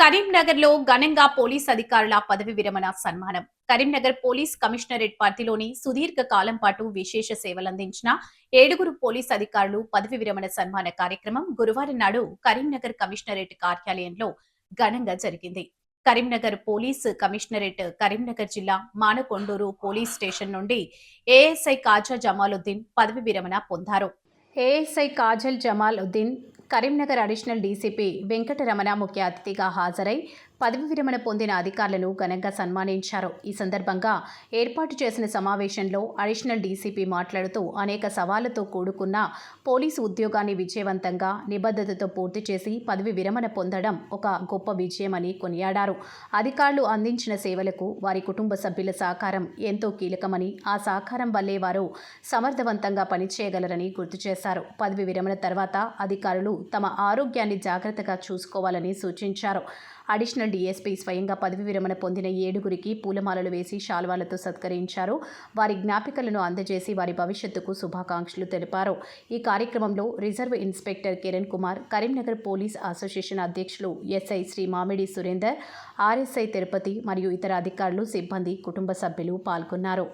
కరీంనగర్లో ఘనంగా పోలీస్ అధికారుల పదవి విరమణ సన్మానం. కరీంనగర్ పోలీస్ కమిషనరేట్ పరిధిలోని సుదీర్ఘ కాలం పాటు విశేష సేవలందించిన 7 పోలీస్ అధికారులు పదవి విరమణ సన్మాన కార్యక్రమం గురువారం నాడు కరీంనగర్ కమిషనరేట్ కార్యాలయంలో ఘనంగా జరిగింది. కరీంనగర్ పోలీస్ కమిషనరేట్ కరీంనగర్ జిల్లా మానకొండూరు పోలీస్ స్టేషన్ నుండి ఏఎస్ఐ కాజా జమాలుద్దీన్ పదవి విరమణ పొందారు. ASI Kajal Jamaluddin Karimnagar additional DCP Venkataramana ముఖ్య అతిథిగా హాజరై పదవి విరమణ పొందిన అధికారులను ఘనంగా సన్మానించారు. ఈ సందర్భంగా ఏర్పాటు చేసిన సమావేశంలో అడిషనల్ డీసీపీ మాట్లాడుతూ అనేక సవాళ్లతో కూడుకున్న పోలీసు ఉద్యోగాన్ని విజయవంతంగా నిబద్ధతతో పూర్తి చేసి పదవి విరమణ పొందడం ఒక గొప్ప విజయమని కొనియాడారు. అధికారులు అందించిన సేవలకు వారి కుటుంబ సభ్యుల సహకారం ఎంతో కీలకమని, ఆ సహకారం వల్లే వారు సమర్థవంతంగా పనిచేయగలరని గుర్తు చేశారు. పదవి విరమణ తర్వాత అధికారులు తమ ఆరోగ్యాన్ని జాగ్రత్తగా చూసుకోవాలని సూచించారు. అడిషనల్ డీఎస్పీ స్వయంగా పదవి విరమణ పొందిన 7గురికి పూలమాలలు వేసి శాల్వాలతో సత్కరించారు. వారి జ్ఞాపికలను అందజేసి వారి భవిష్యత్తుకు శుభాకాంక్షలు తెలిపారు. ఈ కార్యక్రమంలో reserve inspector Kiran Kumar, Karimnagar police association అధ్యక్షులు ఎస్ఐ శ్రీ మామిడి సురేందర్, ఆర్ఎస్ఐ తిరుపతి మరియు ఇతర అధికారులు, సిబ్బంది, కుటుంబ సభ్యులు పాల్గొన్నారు.